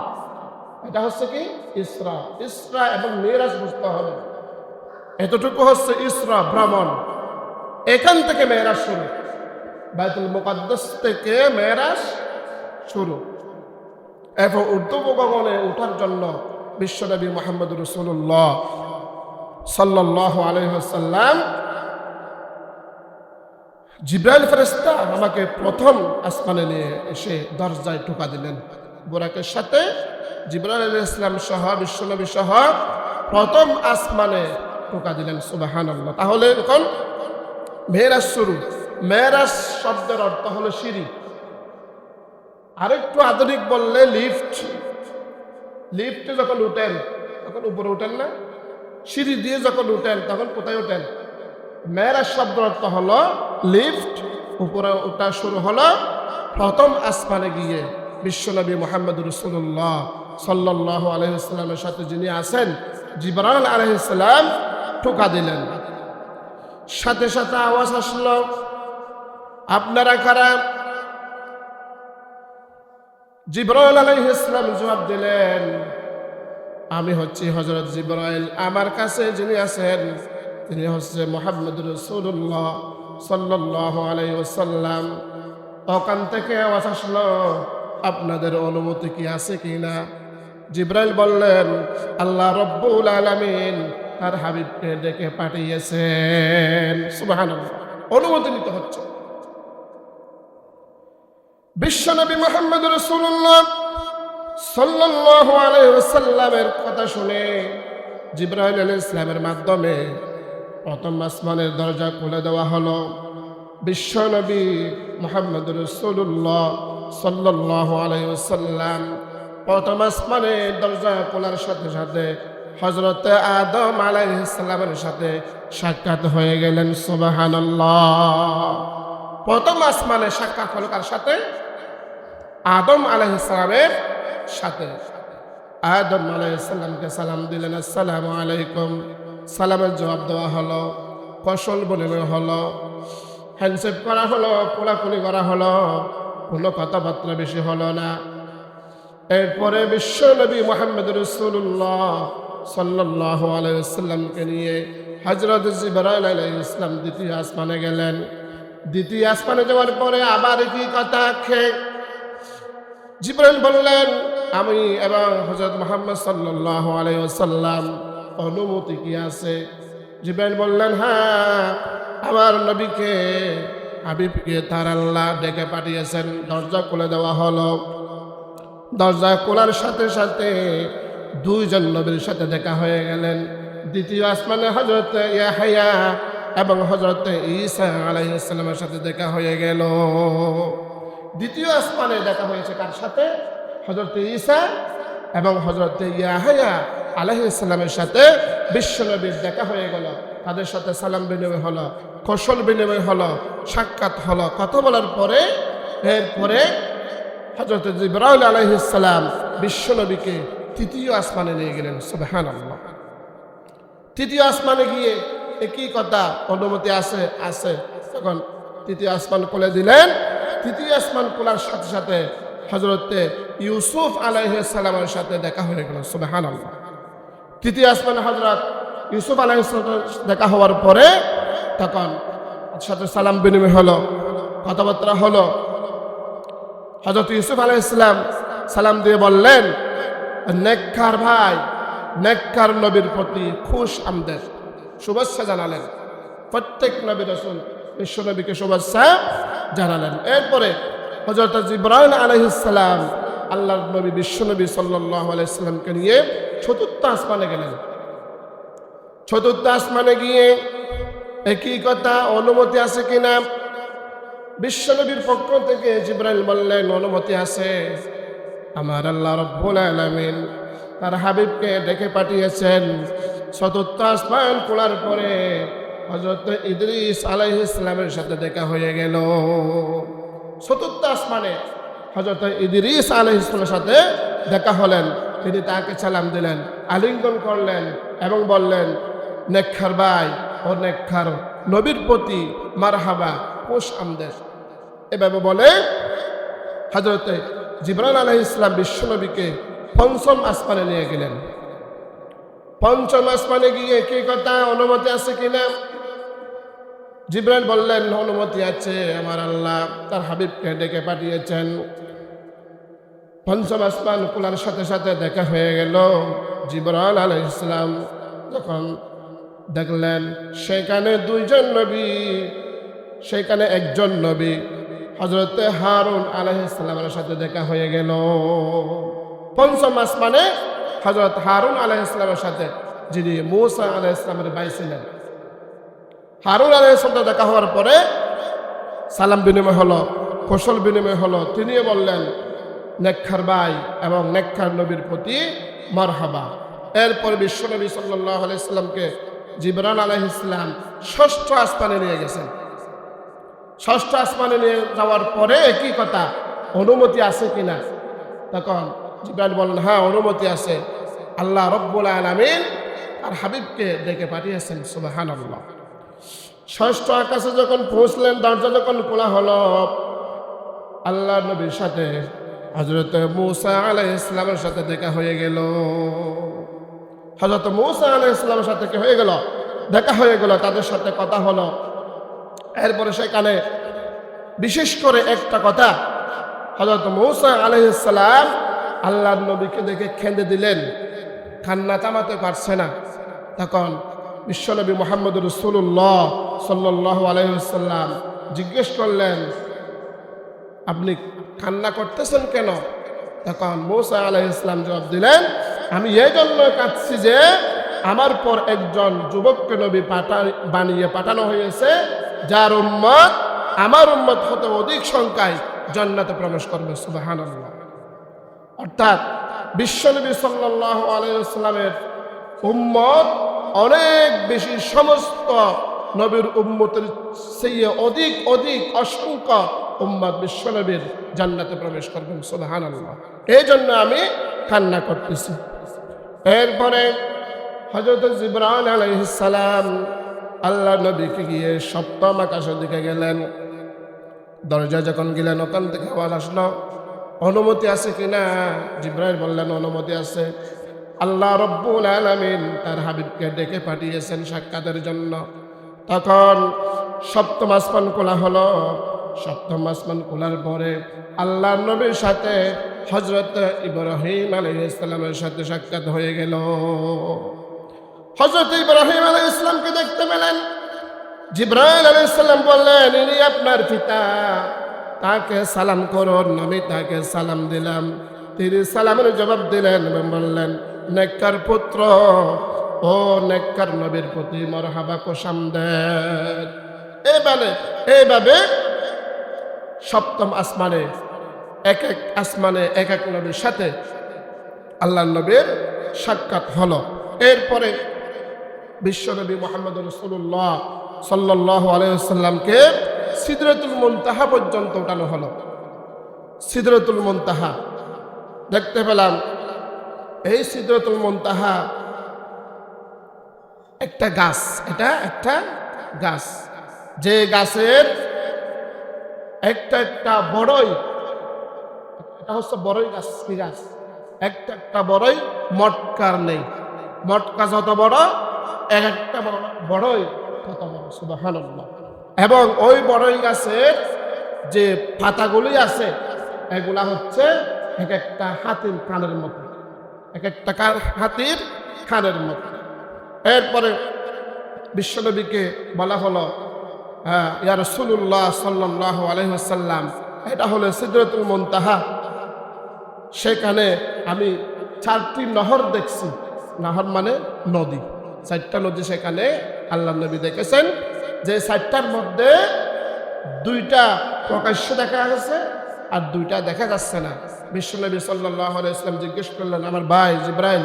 এটা হচ্ছে কি ইসরা, ইসরা এবং মিরাজ বুঝতে হবে। এতটুকু হচ্ছে ইসরা ভ্রমণ, এখান থেকে মেরাজ শুরু, বাইতুল মুকাদ্দাস থেকে মেরাজ শুরু। এরপর উর্দু গগনে ওঠার জন্য বিশ্বনবী মুহাম্মদ রাসূলুল্লাহ সাল্লাল্লাহু আলাইহি ওয়াসাল্লাম জিবরাইল ফেরেশতা আমাকে প্রথম আসমানে নিয়ে এসে দরজায় টোকা দিলেন। বুরাকের সাথে জিবরাইল আলাইহিস সালাম সহ বিশ্বনবী সহ প্রথম আসমানে টোকা দিলেন, সুবহানাল্লাহ। তাহলে এখন মেরাজ শুরু। মেরাজ শব্দের অর্থ হলো সিঁড়ি, আরেকটু আধুনিক বললে লিফট। লিফটে যখন উঠেন তখন উপরে উঠেন না, সিঁড়ি দিয়ে যখন উঠেন তখন কোথায় উঠেন? মেরাজ শব্দের অর্থ হলো লিফট। উপরে ওঠা শুরু হলো প্রথম আসমানে গিয়ে বিশ্বনবী মুহাম্মদ রাসূলুল্লাহ সাল্লাল্লাহু আলাইহি ওয়াসাল্লামের সাথে যিনি আছেন জিবরাইল আলাইহিস সালাম টোকা দিলেন। সাথে সাথে আওয়াজ আসলো, আপনারা কারা? জিবরাইল আলাইহিস সালাম জবাব দিলেন, আমি হচ্ছি হযরত জিবরাইল, আমার কাছে যিনি আছেন তিনি হচ্ছে মুহাম্মদুর রাসূলুল্লাহ সাল্লাল্লাহু আলাইহি ওয়াসাল্লাম। ওখান থেকে আওয়াজ আসলো, আপনাদের অনুমতি কি আছে কিনা? জিবরাইল বললেন, আল্লাহ রব্বুল আলামিন তার হাবিবকে ডেকে পাঠিয়েছেন। সুবহানাল্লাহ, অনুমতি নিতে হচ্ছে। বিশ্বনবী মুহাম্মদ রাসূলুল্লাহ সাল্লাল্লাহু আলাইহি ওয়াসাল্লামের কথা শুনে জিবরাইল আলাইহিস সালামের মাধ্যমে প্রথম আসমানের দরজা খুলে দেওয়া হলো। বিশ্বনবী মুহাম্মদ রাসূলুল্লাহ সাল্লাল্লাহু আলাইহি ওয়াসাল্লাম প্রথম আসমানের দরজা খোলার সাথে সাথে হযরত আদম আলাইহিস সালামের সাথে সাক্ষাৎ হয়ে গেলেন। সুবহানাল্লাহ, প্রথম আসমানে সাক্ষাৎ হলো কার সাথে? আদম আলাইহিস সালামের সাথে। আদম আলাইহিস সালামকে সালাম দিলেন, আসসালামু আলাইকুম। সালামের জবাব দেওয়া হলো, কৌশল বিনিময় হলো, হ্যান্ডশেক করা হলো, কোলাকুলি করা হলো, কোনো কথাবার্তা বেশি হলো না। এরপরে বিশ্বনবী মুহাম্মদ রাসূলুল্লাহ সাল্লাল্লাহু আলাইহি ওয়াসাল্লামকে নিয়ে হযরত জিবরাইল আলাইহিস সালাম দ্বিতীয় আসমানে গেলেন। দ্বিতীয় আসমানে যাওয়ার পরে আবার কি কথা জিবরাইল বললেন, আমি এবং হযরত মুহাম্মদ সাল্লাল্লাহু আলাইহি ওয়াসাল্লাম অনুমতি কি আছে? জিবরাইল বললেন, হ্যাঁ, আমার নবীকে হাবিবকে তার আল্লাহ ডেকে পাঠিয়েছেন। দরজা খুলে দেওয়া হলো। দরজা খোলার সাথে সাথে দুইজন নবীর সাথে দেখা হয়ে গেলেন। দ্বিতীয় আসমানে হযরত ইয়াহইয়া এবং হযরত ঈসা আলাইহিস সালামের সাথে দেখা হয়ে গেল। দ্বিতীয় আসমানে দেখা হয়েছে কার সাথে? হযরত ঈসা এবং হযরত ইয়াহইয়া আলাইহিস সালামের সাথে বিশ্বনবীর দেখা হয়ে গেল। তাদের সাথে সালাম বিনিময় হলো, কৌশল বিনিময় হলো, সাক্ষাৎ হলো। কথা বলার পরে এরপরে হযরত জিবরাইল আলাইহিস সালাম বিশ্বনবীকে তৃতীয় আসমানে নিয়ে গেলেন। সুবহানাল্লাহ, তৃতীয় আসমানে গিয়ে একই কথা, অনুমতি আছে আছে তখন তৃতীয় আসমান খুলে দিলেন। তৃতীয় আসমান খোলার সাথে সাথে হযরতে ইউসুফ আলাইহিস সালামের সাথে দেখা হয়ে গেল। সুবহানাল্লাহ, তৃতীয় আসমানে হযরত ইউসুফ আলাইহিস সালামের দেখা হওয়ার পরে তখন সাথে সালাম বিনিময় হলো, কথাবার্তা হলো। হযরত ইউসুফ আলাইহিস সালাম সালাম দিয়ে বললেন, নেককার ভাই, নেককার নবীর প্রতি খুশ আমদের শুভেচ্ছা জানালেন। প্রত্যেক নবী রাসূল বিশ্ব নবীকে শুভেচ্ছা জানালেন। এরপরে হযরত জিবরাইল আলাইহিস সালাম আল্লাহর নবী বিশ্ব নবী সাল্লাল্লাহু আলাইহি সাল্লামকে নিয়ে চতুর্থ আসমানে গেলেন। চতুর্থ আসমানে গিয়ে একই কথা, অনুমতি আছে কিনা? বিশ্বনবীর পক্ষ থেকে জিবরাইল বললেন, অনুমতি আছে। আমার আল্লাহ রব্বুল আলামিন তার হাবিবকে ডেকে পাঠিয়েছেন। চতুর্থ আসমান খোলার পরে হযরত ইদ্রিস আলাইহিস সালামের সাথে দেখা হয়ে গেল। চতুর্থ আসমানে হযরত ইদ্রিস আলাইহিস সালামের সাথে দেখা হলেন। তিনি তাকে সালাম দিলেন, আলিঙ্গন করলেন এবং বললেন, নেককার ভাই ও নেককার নবীর প্রতি মারহাবা, খুশ আমদের। এভাবে বলে হযরত জিবরাইল আলাইহিস সালাম বিশ্বনবীকে পঞ্চম আসমানে নিয়ে গেলেন। পঞ্চম আসমানে গিয়ে কি কথা, অনুমতি আছে কিনা? জিবরাইল বললেন, অনুমতি আছে, আমার আল্লাহ তার হাবিবকে ডেকে পাঠিয়েছেন। পঞ্চম আসমান খোলার সাথে সাথে দেখা হয়ে গেল। জিবরাইল আলাইহিস সালাম যখন দেখলেন সেখানে দুইজন নবী, সেখানে একজন নবী হযরত হারুন আলাইহিস সালামের সাথে দেখা হয়ে গেল। পঞ্চম আসমানে হযরত হারুন আলাইহিস সালামের সাথে, যিনি মূসা আলাইহিস সালামের ভাই ছিলেন, হারুন আলাইহিস সালামের দেখা হওয়ার পরে সালাম বিনিময় হলো, কৌশল বিনিময় হলো। তিনিও বললেন, নেককার ভাই এবং নেককার নবীর প্রতি মারহাবা। এরপর বিশ্বনবী সাল্লাল্লাহু আলাইহি সাল্লামকে জিবরাইল আলাইহিস সালাম ষষ্ঠ আসমানে নিয়ে গেছেন। ষষ্ঠ আসমানে নিয়ে যাওয়ার পরে একই কথা, অনুমতি আছে কিনা? তখন জিবরাইল বললেন, হ্যাঁ, অনুমতি আছে। আল্লাহ রব্বুল আলামিন আর হাবিবকে ডেকে পাঠিয়েছেন। সুবহানাল্লাহ। ষষ্ঠ আকাশে যখন পৌঁছলেন, দরজা যখন খোলা হলো, আল্লাহ নবীর সাথে হযরত মূসা আলাইহিস সালামের সাথে দেখা হয়ে গেল। হযরত মূসা আলাইহিস সালামের সাথে কি হয়ে গেল, দেখা হয়ে গেল, তাদের সাথে কথা হলো। এরপরে সেখানে বিশেষ করে একটা কথা, হযরত মূসা আলাইহিস সালাম আল্লাহর নবীকে দেখে কেঁদে দিলেন, কান্না থামাতে পারছে না। তখন বিশ্বনবী মুহাম্মদ রাসূলুল্লাহ সাল্লাল্লাহু আলাইহি ওয়াসাল্লাম জিজ্ঞেস করলেন, আপনি কান্না করতেছেন কেন? তখন মূসা আলাইহিস সালাম জবাব দিলেন, আমি এই জন্য কাঁদছি যে আমার পর একজন যুবককে নবী বানিয়ে পাঠানো হয়েছে, যার উম্মত আমার উম্মত হতে অধিক সংখ্যায় জান্নাতে প্রবেশ করবে। সুবহানাল্লাহ। অর্থাৎ বিশ্বনবী সাল্লাল্লাহু আলাইহি ওয়াসাল্লামের উম্মত অনেক বেশি সমস্ত নবীর উম্মতের চেয়ে অধিক অধিক অসংখ্য উম্মত বিশ্বনবীর জান্নাতে প্রবেশ করবেন। সুবহানাল্লাহ। এই জন্য আমি কান্না করতেছি। এরপরে হযরত জিবরাইল আলাইহিস সালাম আল্লাহ নবীকে গিয়ে সপ্তম আকাশের দিকে গেলেন। দরজা যখন গেলেন, ওখান থেকে আওয়াজ আসলো, অনুমতি আছে কিনা? জিবরাইল বললেন, অনুমতি আছে। আল্লাহ রব্বুল আলামিন তার হাবিবকে ডেকে পাঠিয়েছেন সাক্ষাতের জন্য। তখন সপ্তম আসমান খোলা হলো। সপ্তম আসমান খোলার পরে আল্লাহ নবীর সাথে হযরত ইব্রাহিম আলাইহিস সালামের সাথে সাক্ষাৎ হয়ে গেল। হযরত ইব্রাহিম আলাইহিস সালামকে দেখতে পেলেন। জিবরাইল আলাইহিস সালাম বললেন, ইনি আপনার পিতা, তাকে সালাম করুন। আমি তাকে সালাম দিলাম। তিনি সালামের জবাব দিলেন এবং বললেন, নেককার পুত্র, ও নেককার নবীর প্রতি মারহাবা কোশামদেদ। এইভাবে সপ্তম আসমানে এক এক আসমানে এক এক নবীর সাথে আল্লাহ নবীর সাক্ষাৎ হলো। এরপরে বিশ্বনবী মুহাম্মদ রাসূলুল্লাহ সাল্লাল্লাহু আলাইহি ওয়াসাল্লামকে সিদরাতুল মুনতাহা পর্যন্ত ওঠানো হলো। সিদরাতুল মুনতাহা দেখতে পেলাম। এই সিদরাতুল মুনতাহা একটা গাছ, এটা একটা গাছ, যে গাছের একটা একটা বড়ই, এটা হচ্ছে বড়ই গাছ। কি গাছ? একটা একটা বড়ই মটকার নেই। মটকা যত বড়, এক একটা বড়ই তত বড়। সুবহানাল্লাহ। এবং ওই বড়ই গাছের যে পাতাগুলি আছে, এগুলা হচ্ছে এক একটা হাতির কানের মতো, এক একটা হাতির কানের মতো। এরপরে বিশ্বনবীকে বলা হলো, ইয়া রাসূলুল্লাহ সাল্লাল্লাহু আলাইহি ওয়াসাল্লাম, এটা হলো সিদরাতুল মুনতাহা। সেখানে আমি 4টি নহর দেখছি। নহর মানে নদী, 4টা নদী সেখানে আল্লাহ নবী দেখেছেন। যে 4টার মধ্যে 2টা প্রকাশ্য দেখা গেছে আর 2টা দেখা যাচ্ছে না। বিশ্বনবী সাল্লাল্লাহু আলাইহি ওয়াসাল্লাম জিজ্ঞেস করলেন, আমার ভাই জিবরাইল,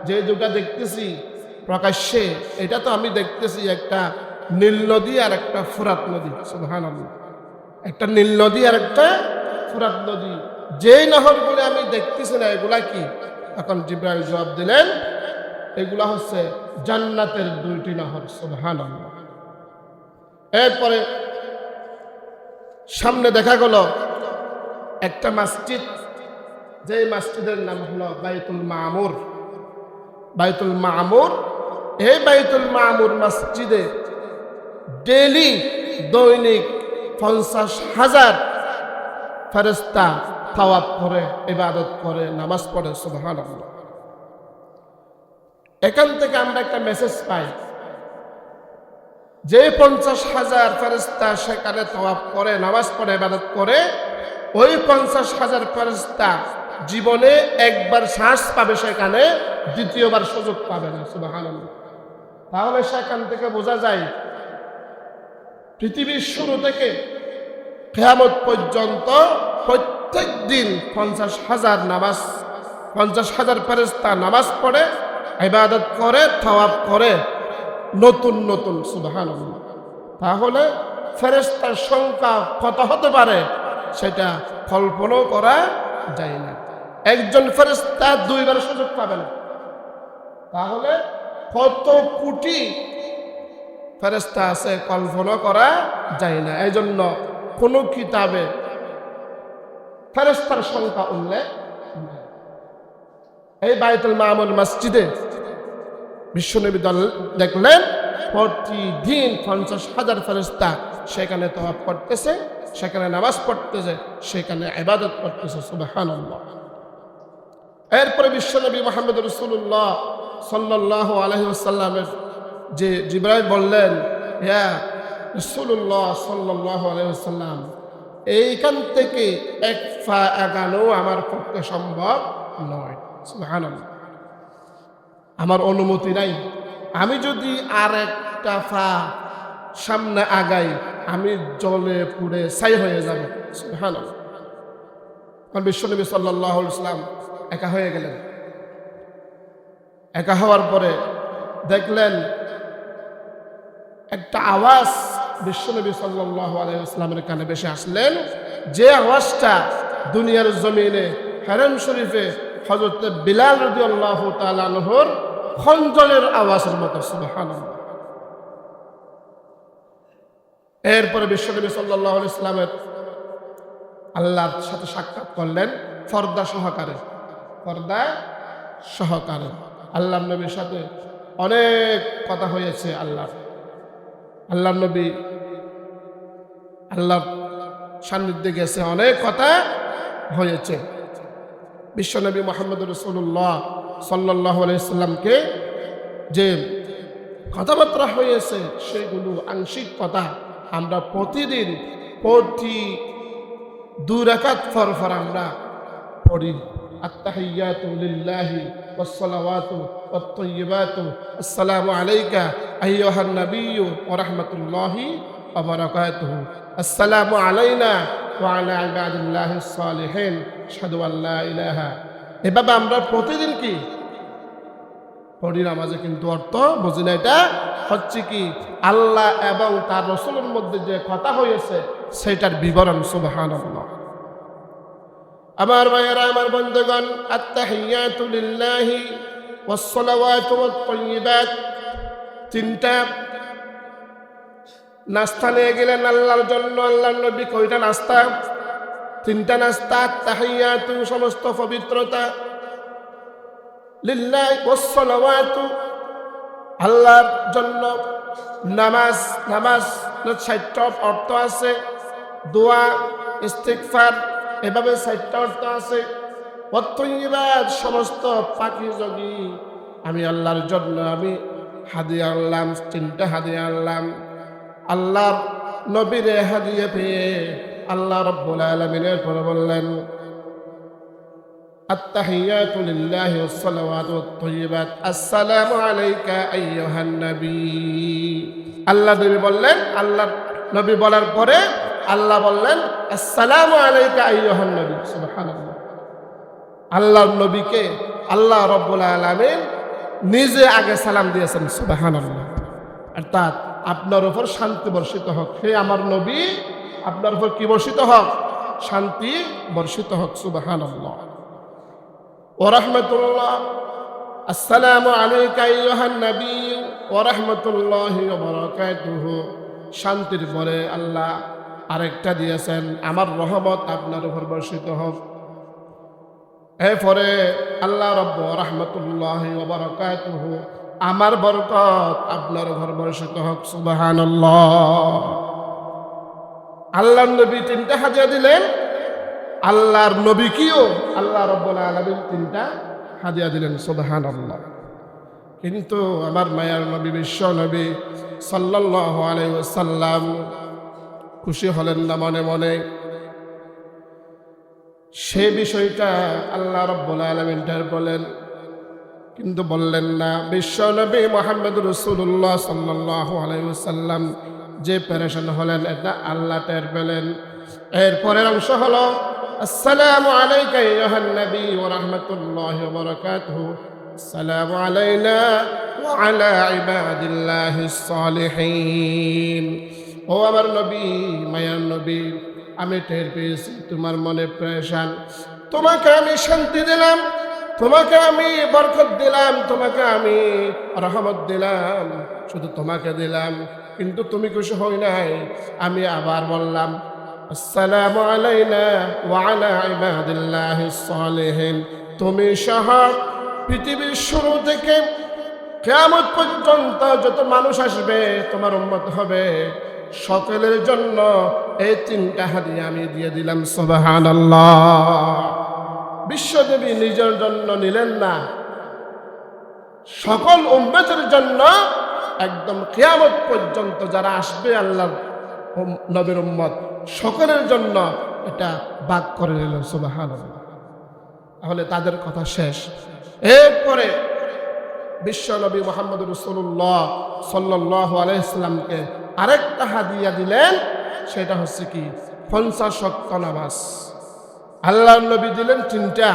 যে 2টা দেখতেছি প্রকাশ্যে, এটা তো আমি দেখতেছি একটা নীল নদী আর একটা ফুরাত নদী। সুবহানাল্লাহ। একটা নীল নদী আর একটা ফুরাত নদী, যেই নহরগুলো আমি দেখতেছি না, এগুলা কি? এখন জিবরাইল জবাব দিলেন, এগুলা হচ্ছে জান্নাতের 2টি নহর। সুবহানাল্লাহ। এরপরে সামনে দেখা গেল একটা মসজিদ, যে মসজিদের নাম হলো বাইতুল মামুর। বাইতুল মামুর, এই বাইতুল মামুর মসজিদে ডেইলি দৈনিক 50,000 ফেরেশতা তাওয়াফ করে, ইবাদত করে, নামাজ পড়ে। সুবহানাল্লাহ। এখান থেকে আমরা একটা মেসেজ পাই, যে 50,000 ফেরেশতা সেখানে তাওয়াফ করে, নামাজ পড়ে, ইবাদত করে, ওই 50,000 ফেরেশতা জীবনে একবার শ্বাস পাবে সেখানে, দ্বিতীয়বার সুযোগ পাবে না। সুবহানাল্লাহ। তাহলে সেখান থেকে বোঝা যায় পৃথিবীর শুরু থেকে কিয়ামত পর্যন্ত প্রত্যেক দিন 50,000 ফেরেশতা নামাজ পড়ে, ইবাদত করে, তাওয়াফ করে, নতুন নতুন। সুবহানাল্লাহ। তাহলে ফেরেশতার সংখ্যা কত হতে পারে সেটা কল্পনাও করা যায় না। একজন ফেরেশতা 2বার সুযোগ পাবে না, তাহলে কত কোটি ফেরেশতা আছে কল্পনা করা যায় না। এই জন্য কোন কিতাবে ফেরেশতার সংখ্যা উল্লেখ নাই। এই বাইতুল মামুর মসজিদে বিশ্বনবী দেখলেন প্রতিদিন 50,000 ফেরেশতা সেখানে তওয়াফ করতেছে, সেখানে নামাজ পড়তেছে, সেখানে ইবাদত করতেছে। সুবহানাল্লাহ। এরপরে বিশ্বনবী মুহাম্মদ রাসূলুল্লাহ সাল্লাল্লাহু আলাইহি ওয়াসাল্লামের যে জিবরাইল বললেন, ইয়া রাসূলুল্লাহ সাল্লাল্লাহু আলাইহি ওয়াসাল্লাম, এইখান থেকে এক পা আগানো আমার পক্ষে সম্ভব নয়। সুবহানাল্লাহ। আমার অনুমতি নাই। আমি যদি আর একটা পা সামনে আগাই আমি জলে পুড়ে ছাই হয়ে যাব। সুবহানাল্লাহ। বিশ্বনবী সাল্লাল্লাহু আলাইহি ওয়াসাল্লাম একা হয়ে গেলেন। একা হওয়ার পরে দেখলেন একটা আওয়াজ বিশ্বনবী সাল্লাল্লাহু আলাইহি ওয়াসাল্লামের কানে ভেসে আসলেন, যে আওয়াজটা দুনিয়ার জমিনে হারাম শরীফে হযরত বিলাল রাদিয়াল্লাহু তাআলা আনহুর খঞ্জরের আওয়াজের মতো। সুবহানাল্লাহ। এরপরে বিশ্বনবী সাল্লাল্লাহু আলাইহি ওয়াসাল্লামের আল্লাহর সাথে সাক্ষাৎ করলেন পর্দা সহকারে। পর্দা সহকারে আল্লাহর নবীর সাথে অনেক কথা হয়েছে। আল্লাহর নবী আল্লাহর সান্নিধ্যে গেছে, অনেক কথা হয়েছে। বিশ্বনবী মুহাম্মদ রাসূলুল্লাহ সাল্লাল্লাহু আলাইহি ওয়াসাল্লামকে যে কথাবার্তা হয়েছে সেগুলো আংশিক কথা আমরা প্রতিদিন প্রতি 2 রাকাত পর আমরা পড়ি। আত্তাহিয়াতু লিল্লাহি ওয়াসসালাওয়াতু ওয়াত-তাইয়্যিবাতু আসসালামু আলাইকা আইয়ুহান নাবিয়্যু ওয়া রাহমাতুল্লাহি ওয়া বারাকাতুহু আসসালামু আলাইনা ওয়া আলা ইবাদিল্লাহিস সালিহিন আশহাদু আল্লা ইলাহা। এভাবে আমরা প্রতিদিন কি পড়ি নামাজে, কিন্তু অর্থ বুঝি না। এটা হচ্ছে কি আল্লাহ এবং তার রাসূলের মধ্যে যে কথা হয়েছে সেটার বিবরণ। সুবহানাল্লাহ। আমার ভাইয়েরা, আমার বন্ধুগণ, আত্তাহিয়াতু লিল্লাহি ওয়াসসালাওয়াতু ওয়াত-তাইয়্যিবাত, 3টা নাস্তা নিয়ে গেলেন আল্লাহর জন্য। আল্লাহর নবী কয়টা নাস্তা? 3টা নাস্তা। আত্তাহিয়াতু সমস্ত পবিত্রতা, লিল্লাহি ওয়াসসালাওয়াতু আল্লাহর জন্য, নামাজ 60টা অর্থ আছে, দোয়া ইস্তিগফার এভাবে 60টা অর্থ আছে। ওয়াত-তাইয়্যিবাত সমস্ত পাকীযগী আমি আল্লাহর জন্য আমি হাদিয়া আনলাম, 3টা হাদিয়া আনলাম। আল্লাহর নবীরে হাদিয়া পেয়ে আল্লাহ রাব্বুল আলামিনের পরে বললেন, আত্তাহিয়াতু লিল্লাহি ওয়াসসালাওয়াতু ওয়াত-তাইয়্যিবাত আসসালামু আলাইকা আইয়ুহান নবী। আল্লাহ নবী বললেন, আল্লাহর নবী বলার পরে আল্লাহ বললেন আসসালামু আলাইকা আইয়ুহান নবী। সুবহানাল্লাহ। আল্লাহর নবীকে আল্লাহ রাব্বুল আলামিন নিজে আগে সালাম দিয়েছেন। সুবহানাল্লাহ। অর্থাৎ আপনার উপর শান্তি বর্ষিত হোক। হে আমার নবী, আপনার উপর কি বর্ষিত হোক? শান্তি বর্ষিত হোক। সুবহানাল্লাহ। ওয়া রাহমাতুল্লাহ আসসালামু আলাইকা আইয়ুহান নবী ওয়া রাহমাতুল্লাহি ওয়া বারাকাতুহু। শান্তির পরে আল্লাহ আরেকটা দিয়েছেন, আমার রহমত আপনার উপর বর্ষিত হোক। এরপরে আল্লাহ রাব্বু রাহমাতুল্লাহি ওয়া বারাকাতুহু, আমার বরকত আপনার উপর বর্ষিত হোক। সুবহানাল্লাহ। আল্লাহর নবী 3টা হাদিয়া দিলেন, আল্লাহর নবীকেও আল্লাহ রাব্বুল আলামিন 3টা হাদিয়া দিলেন। সুবহানাল্লাহ। কিন্তু আমার মায়ার নবী বিশ্ব নবী সাল্লাল্লাহু আলাইহি ওয়াসাল্লাম খুশি হলেন না মনে মনে। সে বিষয়টা আল্লাহ রাব্বুল আলামিন টের বলেন, কিন্তু বললেন না। বিশ্ব নবী মুহাম্মদ রাসূলুল্লাহ সাল্লাল্লাহু আলাইহি ওয়াসাল্লাম যে পেরেশান হলেন এটা আল্লাহ টের পেলেন। এর পরের অংশ হলো আসসালামু আলাইকা আইয়ুহান নবী ওয়া রাহমাতুল্লাহি ওয়া বারাকাতুহু আসসালামু আলাইনা ওয়া আলা ইবাদিল্লাহিস সালিহিন। ও আমার নবী, মায়ার নবী, আমি টের পেয়েছি তোমার মনে পেরেশান। তোমাকে আমি শান্তি দিলাম, তোমাকে আমি বরকত দিলাম, তোমাকে আমি রহমত দিলাম, শুধু তোমাকে দিলাম, কিন্তু তুমি খুশি হই নাই। আমি আবার বললাম আসসালামু আলাইনা ওয়া আলা ইবাদিল্লাহিস সালিহিন। তুমি সহ পৃথিবীর শুরু থেকে কিয়ামত পর্যন্ত যত মানুষ আসবে তোমার উম্মত হবে, সকলের জন্য এই 3টা হাদিয়া আমি দিয়ে দিলাম। সুবহানাল্লাহ। বিশ্বনবী নিজের জন্য নিলেন না, সকল উম্মতের জন্য, একদম কিয়ামত পর্যন্ত যারা আসবে আল্লাহর নবীর উম্মত সকলের জন্য এটা ভাগ করে নিলেন। সুবহানাল্লাহ। তাহলে তাদের কথা শেষ। এরপরে বিশ্বনবী মুহাম্মদ রাসূলুল্লাহ সাল্লাল্লাহু আলাইহি সাল্লামকে আরেকটা হাদিয়া দিলেন, সেটা হচ্ছে কি 50 ওয়াক্ত নামাজ। আল্লাহর নবী দিলেন 3টা,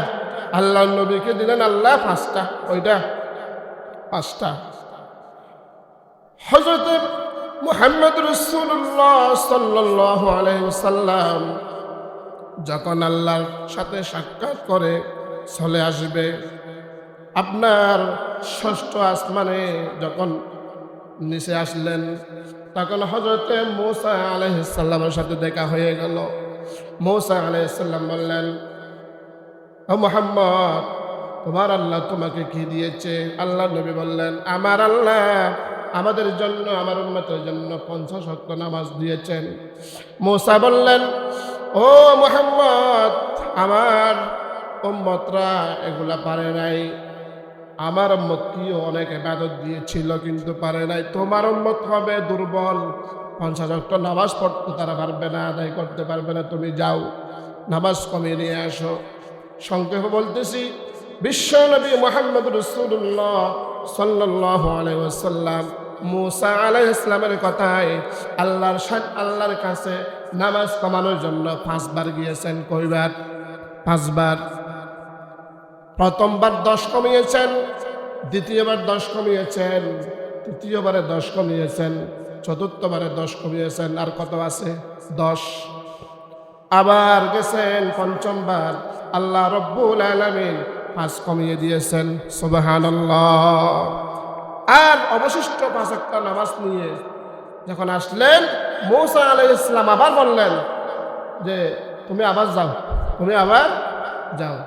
আল্লাহর নবীকে দিলেন আল্লাহ 5টা। ওইটা 5টা। হযরত মুহাম্মদ রাসূলুল্লাহ সাল্লাল্লাহু আলাইহি ওয়াসাল্লাম যখন আল্লাহর সাথে সাক্ষাৎ করে চলে আসবে, আপনার 6ষ্ঠ আসমানে যখন নিচে আসলেন, তখন হযরত মূসা আলাইহিস সালামের সাথে দেখা হয়ে গেল। মূসা আলাইহিস সালাম বললেন, ও মুহাম্মদ, তোমার আল্লাহ তোমাকে কি দিয়েছে? আল্লাহ নবী বললেন, আমার আল্লাহ আমাদের জন্য, আমার উম্মতের জন্য 50 ওয়াক্ত নামাজ দিয়েছেন। মূসা বললেন, ও মুহাম্মদ, আমার উম্মতরা এগুলা পারে নাই। আমার উম্মত কি অনেক ইবাদত দিয়েছিল কিন্তু পারে নাই। তোমার উম্মত হবে দুর্বল, 50 ওয়াক্ত নামাজ পড়তে তারা পারবে না, আদায় করতে পারবে না। তুমি যাও, নামাজ কমিয়ে নিয়ে আসো। সংক্ষেপে বলতেছি, বিশ্বনবী মুহাম্মদ রাসূলুল্লাহ সাল্লাল্লাহু আলাইহি ওয়াসাল্লাম মূসা আলাইহিস সালামের কথায় আল্লাহর কাছে নামাজ কমানোর জন্য 5 বার গিয়েছেন। কয়বার? 5 বার। প্রথমবার 10 কমিয়েছেন, দ্বিতীয়বার 10 কমিয়েছেন, তৃতীয়বারে 10 কমিয়েছেন, চতুর্থবারে 10 কমিয়েছেন। আর কত আছে? 10। আবার গেছেন পঞ্চমবার, আল্লাহ রব্বুল আলামিন 5 কমিয়ে দিয়েছেন। সুবহানাল্লাহ। আর অবশিষ্ট 5 ওয়াক্ত নামাজ নিয়ে যখন আসলেন, মূসা আলাইহিস সালাম আবার বললেন যে তুমি আবার যাও, তুমি আবার যাও।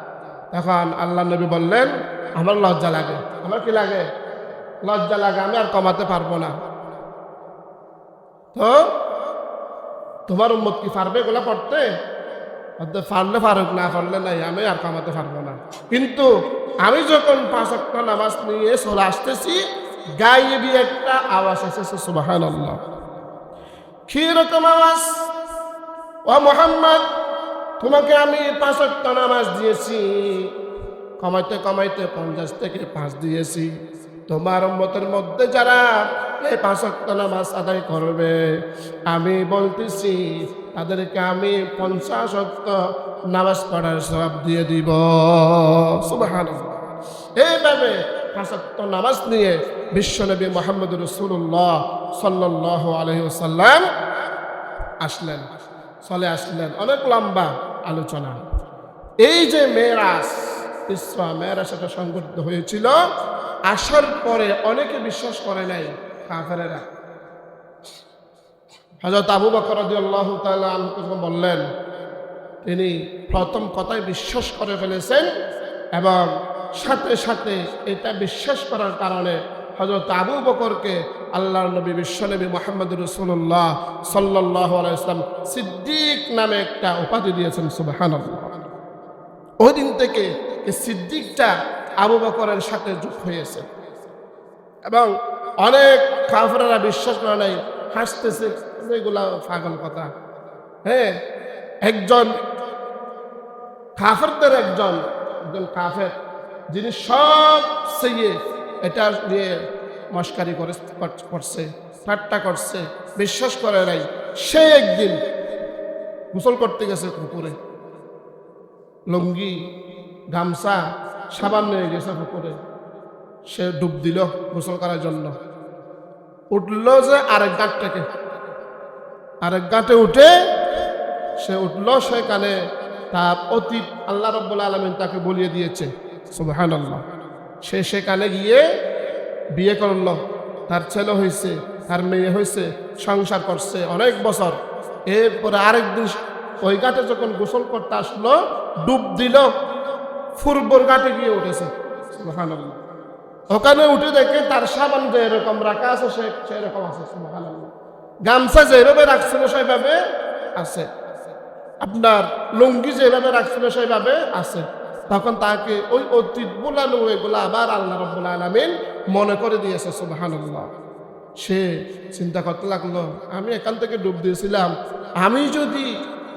তখন আল্লাহ নবী বললেন, আমার লজ্জা লাগে। আমার কি লাগে? লজ্জা লাগে, আমি আর কমাতে পারবো না। তো তোমার উম্মত কি পারবে এগুলা পড়তে? পারলে পারুক, না পারলে নাই, আমি আর কমাতে পারবো না। কিন্তু আমি যখন 5 ওয়াক্ত নামাজ নিয়ে চলে আসতেছি, গায়েবী একটা আওয়াজ এসেছে। সুবহানাল্লাহ। কি রকম আওয়াজ? ও মুহাম্মদ, তোমাকে আমি 5 ওয়াক্ত নামাজ দিয়েছি, কমাইতে কমাইতে 50 থেকে 5 দিয়েছি। তোমার উম্মতের মধ্যে যারা এই 5 ওয়াক্ত নামাজ আদায় করবে, আমি বলতেছি তাদেরকে আমি 50 ওয়াক্ত নামাজ পড়ার সওয়াব দিয়ে দিব। সুবহানাল্লাহ। এইভাবে 5 ওয়াক্ত নামাজ নিয়ে বিশ্বনবী মুহাম্মদ রাসূলুল্লাহ সাল্লাল্লাহু আলাইহি ওয়াসাল্লাম আসলেন, চলে আসলেন। অনেক লম্বা আলোচনা। এই যে মেরাজ, ইসরা মেরাজ এটা সংঘটিত হয়েছিল, আসার পরে অনেকে বিশ্বাস করে নাই, কাফেরেরা। হযরত আবু বকর রাদিয়াল্লাহু তাআলা আনহু বললেন, তিনি প্রথম কথায় বিশ্বাস করে ফেলেছেন এবং সাথে সাথে এটা বিশ্বাস করার কারণে হযরত আবু বকরকে আল্লাহর নবী বিশ্বনবী মুহাম্মদ রাসূলুল্লাহ সাল্লাল্লাহু আলাইহি ওয়াসাল্লাম সিদ্দিক নামে একটা উপাধি দিয়েছেন। সুবহানাল্লাহ। ওই দিন থেকে এই সিদ্দিকটা আবু বকরের সাথে যোগ হয়েছে এবং অনেক কাফেররা বিশ্বাস করে নাই, হাসতেছে, এগুলা পাগল কথা। হ্যাঁ, একজন কাফেরদের একজন কাফের, যিনি সবচেয়ে এটা নিয়ে মস্কারি করছে, ঠাট্টা করছে, বিশ্বাস করে নাই, সে একদিন গোসল করতে গেছে পুকুরে, লুঙ্গি গামছা সাবান নিয়ে গেছে পুকুরে, সে ডুব দিল গোসল করার জন্য। উঠল যে আরেক ঘাটে উঠে সে উঠল, সেখানে তার অতীত আল্লাহ রাব্বুল আলামিন তাকে বলিয়ে দিয়েছে। সুবহানাল্লাহ। সে সেখানে গিয়ে বিয়ে করল, তার ছেলে হয়েছে, তার মেয়ে হয়েছে, সংসার করছে অনেক বছর। এরপরে আরেকদিন ওই ঘাটে যখন গোসল করতে আসলো, ডুব দিল, পূর্বর ঘাটে গিয়ে উঠেছে। সুবহানাল্লাহ। ওখানে উঠে দেখে তার সাবান যে এরকম রাখা আছে সেরকম আছে, সুবহানাল্লাহ। গামছা যেভাবে রাখছিল সেভাবে আছে, আপনার লুঙ্গি যেভাবে রাখছিল সেভাবে আছে। তখন তাকে ওই অতীত বোলানো এগুলো আবার আল্লাহ রাব্বুল আলামিন মনে করে দিয়েছে, সুবহানাল্লাহ। সে চিন্তা করতে লাগলো, আমি এখান থেকে ডুব দিয়েছিলাম, আমি যদি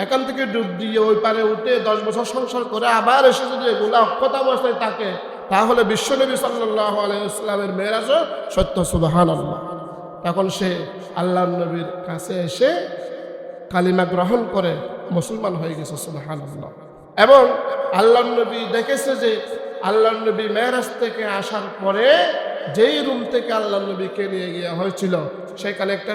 এখান থেকে ডুব দিয়ে ওই পারে উঠে 10 বছর সংসার করে আবার এসে যদি এগুলা অক্ষত অবস্থায় থাকে, তাহলে বিশ্বনবী সাল্লাল্লাহু আলাইহি ওয়াসাল্লামের মেরাজও সত্য, সুবহানাল্লাহ। তখন সে আল্লাহর নবীর কাছে এসে কালিমা গ্রহণ করে মুসলমান হয়ে গেছে, সুবহানাল্লাহ। এবং আল্লাহর নবী দেখেছে যে আল্লাহর নবী মেরাজ থেকে আসার পরে যেই রুম থেকে আল্লাহর নবীকে নিয়ে গিয়ে হয়েছিল সেখানে একটা